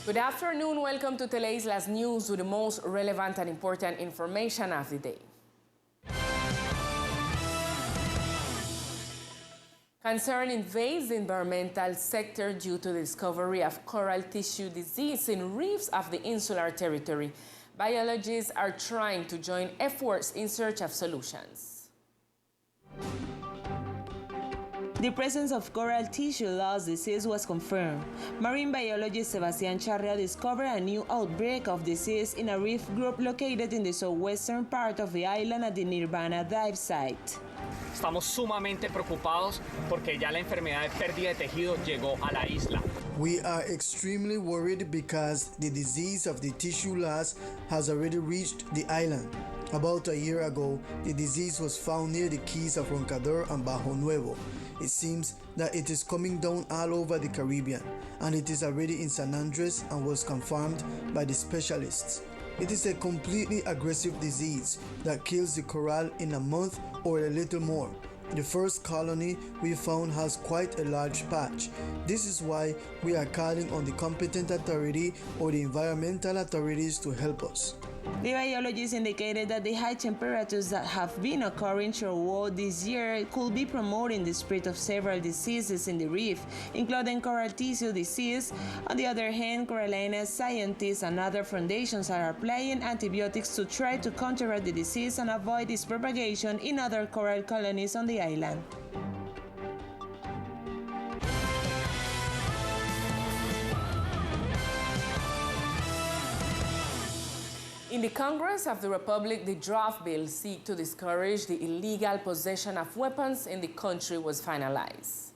Good afternoon. Welcome to Teleislas News with the most relevant and important information of the day. Concern invades the environmental sector due to the discovery of coral tissue disease in reefs of the insular territory. Biologists are trying to join efforts in search of solutions. The presence of coral tissue loss disease was confirmed. Marine biologist Sebastián Charria discovered a new outbreak of disease in a reef group located in the southwestern part of the island at the Nirvana dive site. Estamos sumamente preocupados porque ya la enfermedad de pérdida de tejido llegó a la isla. We are extremely worried because the disease of the tissue loss has already reached the island. About a year ago, the disease was found near the keys of Roncador and Bajo Nuevo. It seems that it is coming down all over the Caribbean, and it is already in San Andres and was confirmed by the specialists. It is a completely aggressive disease that kills the coral in a month or a little more. The first colony we found has quite a large patch. This is why we are calling on the competent authority or the environmental authorities to help us. The biologists indicated that the high temperatures that have been occurring throughout this year could be promoting the spread of several diseases in the reef, including coral tissue disease. On the other hand, Coralina scientists and other foundations are applying antibiotics to try to counteract the disease and avoid its propagation in other coral colonies on the island. In the Congress of the Republic, the draft bill seeks to discourage the illegal possession of weapons in the country was finalized.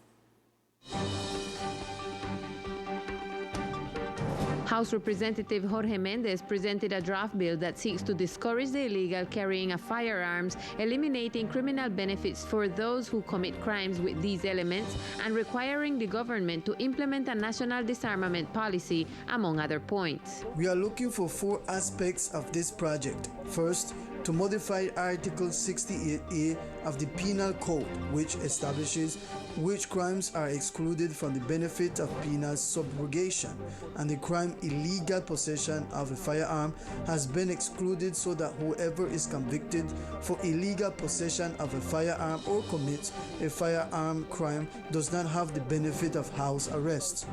House Representative Jorge Mendez presented a draft bill that seeks to discourage the illegal carrying of firearms, eliminating criminal benefits for those who commit crimes with these elements, and requiring the government to implement a national disarmament policy, among other points. We are looking for 4 aspects of this project. First, to modify Article 68A of the Penal Code, which establishes which crimes are excluded from the benefit of penal subrogation, and the crime illegal possession of a firearm has been excluded so that whoever is convicted for illegal possession of a firearm or commits a firearm crime does not have the benefit of house arrest.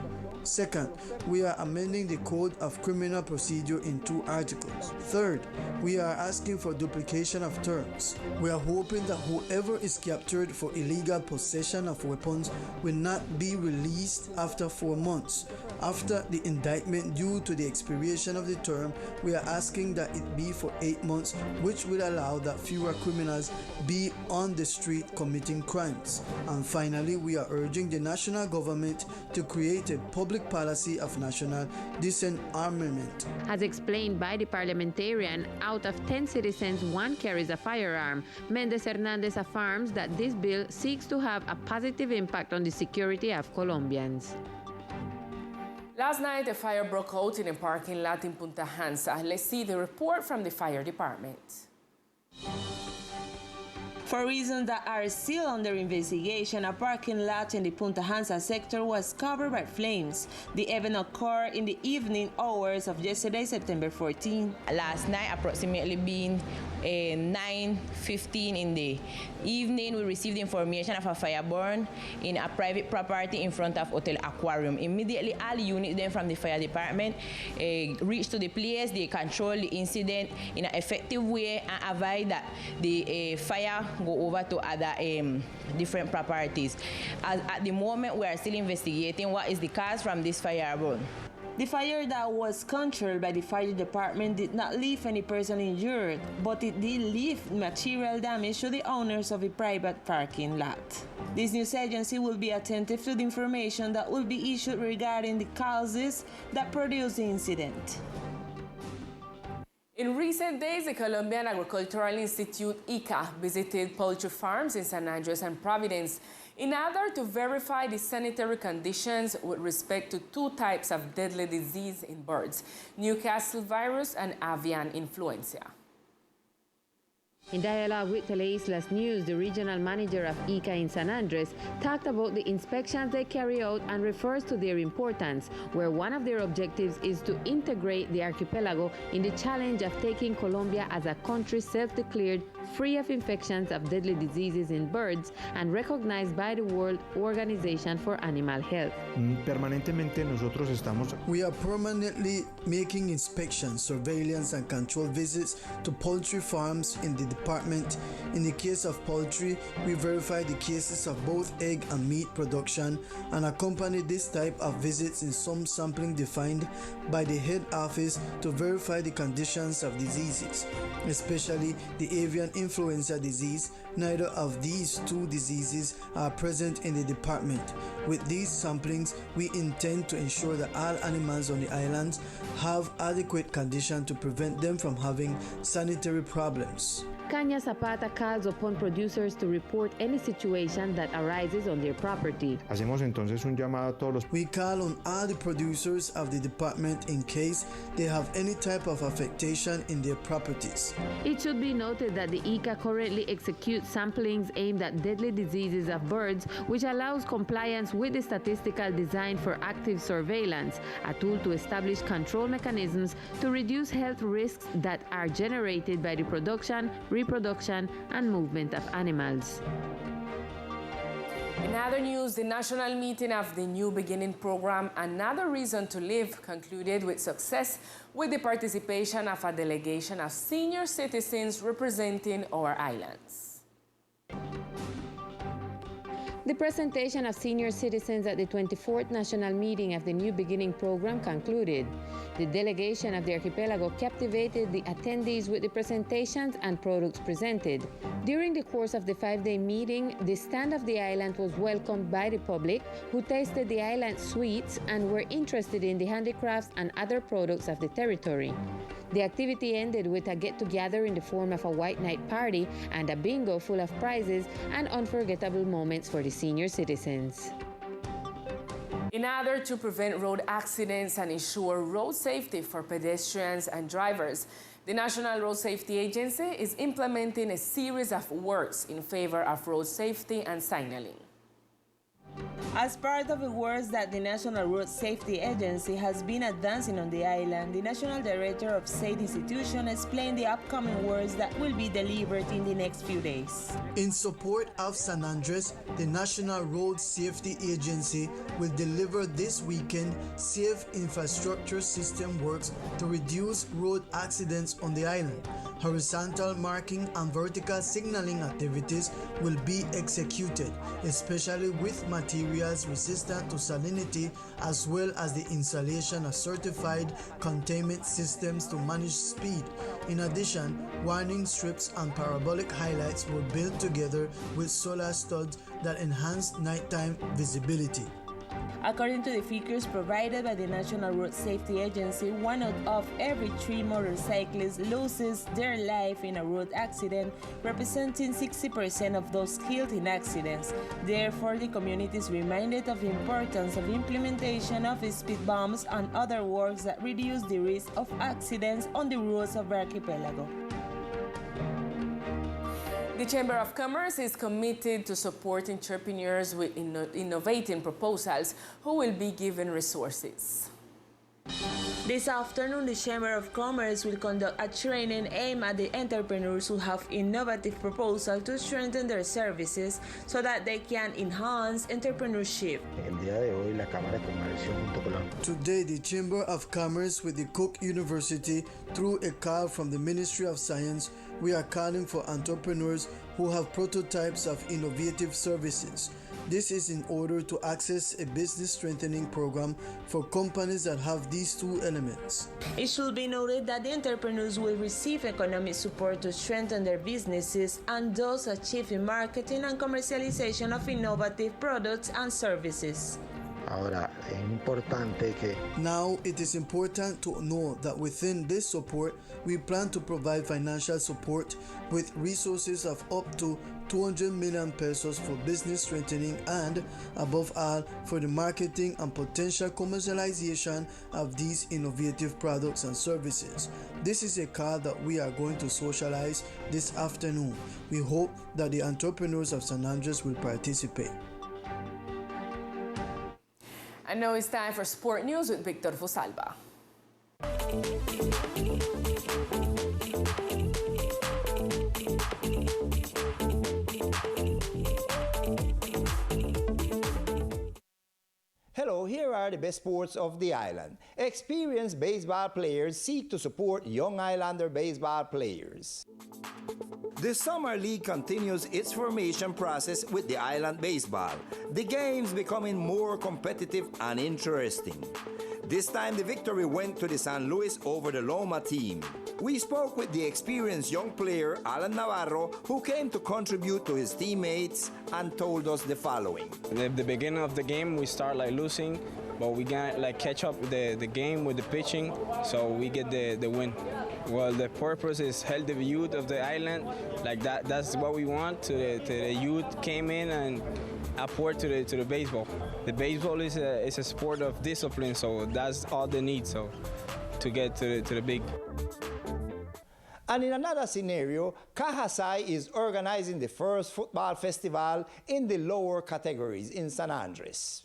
Second, we are amending the Code of Criminal Procedure in 2 articles. Third, we are asking for duplication of terms. We are hoping that whoever is captured for illegal possession of weapons will not be released after 4 months. After the indictment due to the expiration of the term, we are asking that it be for 8 months, which will allow that fewer criminals be on the street committing crimes. And finally, we are urging the national government to create a public policy of national disarmament. As explained by the parliamentarian, out of 10 citizens, 1 carries a firearm. Mendez Hernandez affirms that this bill seeks to have a positive impact on the security of Colombians. Last night, a fire broke out in a parking lot in Punta Hansa. Let's see the report from the fire department. For reasons that are still under investigation, a parking lot in the Punta Hansa sector was covered by flames. The event occurred in the evening hours of yesterday, September 14. Last night, approximately being 9:15 in the evening, we received information of a fire burn in a private property in front of Hotel Aquarium. Immediately, all units then from the fire department reached to the place. They controlled the incident in an effective way and avoid that the fire go over to other different properties. At the moment, we are still investigating what is the cause from this fire burn. The fire that was controlled by the fire department did not leave any person injured, but it did leave material damage to the owners of the private parking lot. This news agency will be attentive to the information that will be issued regarding the causes that produced the incident. In recent days, the Colombian Agricultural Institute, ICA, visited poultry farms in San Andres and Providence in order to verify the sanitary conditions with respect to 2 types of deadly disease in birds, Newcastle virus and avian influenza. In dialogue with Teleislas News, the regional manager of ICA in San Andres talked about the inspections they carry out and refers to their importance, where one of their objectives is to integrate the archipelago in the challenge of taking Colombia as a country self-declared free of infections of deadly diseases in birds and recognized by the World Organization for Animal Health. We are permanently making inspections, surveillance, and control visits to poultry farms in the department. In the case of poultry, we verify the cases of both egg and meat production and accompany this type of visits in some sampling defined by the head office to verify the conditions of diseases, especially the avian influenza disease. Neither of these two diseases are present in the department. With these samplings, we intend to ensure that all animals on the islands have adequate conditions to prevent them from having sanitary problems. Caña Zapata calls upon producers to report any situation that arises on their property. We call on all the producers of the department in case they have any type of affectation in their properties. It should be noted that the ICA currently executes samplings aimed at deadly diseases of birds, which allows compliance with the statistical design for active surveillance, a tool to establish control mechanisms to reduce health risks that are generated by the production, reproduction, and movement of animals. In other news, the national meeting of the New Beginning program, Another Reason to Live, concluded with success with the participation of a delegation of senior citizens representing our islands. The presentation of senior citizens at the 24th National Meeting of the New Beginning program concluded. The delegation of the archipelago captivated the attendees with the presentations and products presented. During the course of the 5-day meeting, the stand of the island was welcomed by the public, who tasted the island sweets and were interested in the handicrafts and other products of the territory. The activity ended with a get-together in the form of a white night party and a bingo full of prizes and unforgettable moments for the senior citizens. In order to prevent road accidents and ensure road safety for pedestrians and drivers, the National Road Safety Agency is implementing a series of works in favor of road safety and signaling. As part of the works that the National Road Safety Agency has been advancing on the island, the National Director of State Institution explained the upcoming works that will be delivered in the next few days. In support of San Andres, the National Road Safety Agency will deliver this weekend safe infrastructure system works to reduce road accidents on the island. Horizontal marking and vertical signaling activities will be executed, especially with materials resistant to salinity, as well as the installation of certified containment systems to manage speed. In addition, warning strips and parabolic highlights were built together with solar studs that enhance nighttime visibility. According to the figures provided by the National Road Safety Agency, 1 out of every 3 motorcyclists loses their life in a road accident, representing 60% of those killed in accidents. Therefore, the community is reminded of the importance of implementation of speed bumps and other works that reduce the risk of accidents on the roads of the archipelago. The Chamber of Commerce is committed to support entrepreneurs with innovating proposals who will be given resources. This afternoon, the Chamber of Commerce will conduct a training aimed at the entrepreneurs who have innovative proposals to strengthen their services so that they can enhance entrepreneurship. Today, the Chamber of Commerce with the Cook University, through a call from the Ministry of Science, we are calling for entrepreneurs who have prototypes of innovative services. This is in order to access a business strengthening program for companies that have these two elements. It should be noted that the entrepreneurs will receive economic support to strengthen their businesses and thus achieve the marketing and commercialization of innovative products and services. Ahora, es importante que Now, it is important to know that within this support, we plan to provide financial support with resources of up to 200 million pesos for business strengthening and, above all, for the marketing and potential commercialization of these innovative products and services. This is a call that we are going to socialize this afternoon. We hope that the entrepreneurs of San Andres will participate. And now it's time for Sport News with Victor Fusalva. Hello, here are the best sports of the island. Experienced baseball players seek to support young Islander baseball players. The Summer League continues its formation process with the island baseball. The games becoming more competitive and interesting. This time the victory went to the San Luis over the Loma team. We spoke with the experienced young player Alan Navarro, who came to contribute to his teammates and told us the following. At the beginning of the game we start losing, but we got catch up with the game with the pitching, so we get the win. Well, the purpose is help the youth of the island, that's what we want. To the youth came in and apport to the baseball. The baseball is a sport of discipline, so that's all they need to get to the big. And in another scenario, Cajasay is organizing the first football festival in the lower categories in San Andres.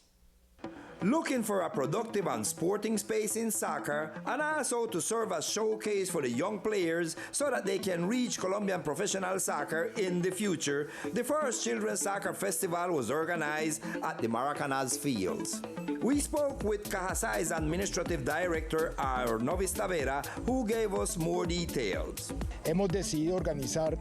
Looking for a productive and sporting space in soccer, and also to serve as showcase for the young players so that they can reach Colombian professional soccer in the future, the first Children's Soccer Festival was organized at the Maracanãs Fields. We spoke with Cajasay's Administrative Director, Novis Tavera, who gave us more details. Hemos decidido organizar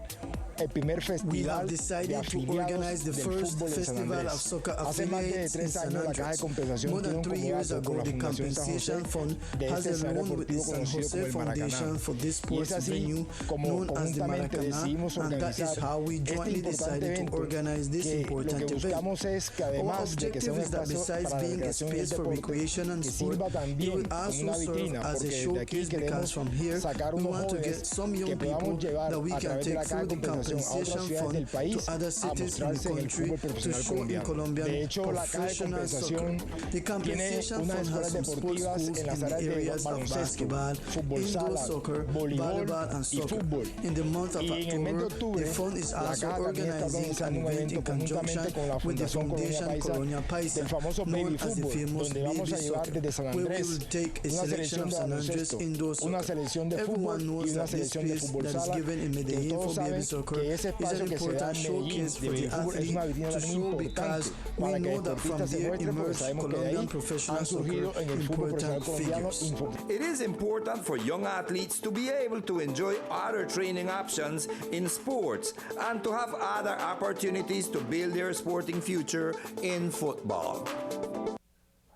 el primer We have festival de decided to organize afiliados the del first fútbol en San festival of Andrés. soccer Hace más de affiliates in 3 San años la Caja de Andres. Compensación More tuvo than un 3 years contrato ago, con la the Fundación San Compensation José Fund de has este a escenario loan with the deportivo San conocido Jose como el Foundation Maracaná. for this Y es sports así venue como known as the conjuntamente decidimos Maracaná, and that is organizar how we este jointly importante decided to evento, organize this que lo important que event. buscamos es que Our además de que sea objective un is that espacio besides para la being a recreación y el space for deporte, recreation and que sport, sirva it también will como also una serve vitrina, as a porque de aquí showcase because queremos from here sacar we unos want to get jóvenes some young que people podamos llevar that we a can través de take la Caja through de the Compensación a otras compensation ciudades del fund país to other a cities in the mostrarse en el country fútbol to profesional show in colombiano. Colombian De hecho, la Caja de professional soccer. Compensación The tiene compensation unas fund has escuelas some sports deportivas schools en in las the áreas de areas of baloncesto, basketball, fútbol indoor sala, soccer, voleibol volleyball and y soccer. fútbol. In the month of Y en el mes de October, octubre, the fund is la also Caja también está organizing organizando an un event in evento conjunction conjuntamente con la with the Fundación Foundation Colonia Paisa, del famoso known Baby as the Fútbol, famous donde vamos baby a llevar soccer, desde San where we Andrés will take a una selection selección of de San Andres baloncesto, indoor soccer. una selección de Everyone fútbol knows y una that this selección de space fútbol that is sala, given in que Medellín todos for baby saben soccer que ese is espacio an que se da important en Medellín showcase de for the baby fútbol es una athlete vitrina to también show importante because we para que know el that from deportista se there muestre, porque emerge sabemos que de Colombian ahí professional han surgido soccer en el fútbol profesional important colombiano figures. It is important for young athletes to be able to enjoy other training options in sports and to have other opportunities to build their sporting future in football.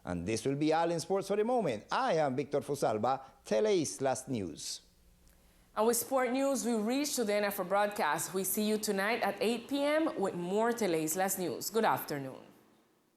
And this will be all in sports for the moment. I am Victor Fusalva, Teleislas News. And with Sport News, we reach to the end of our broadcast. We see you tonight at 8 p.m. with more Teleislas News. Good afternoon.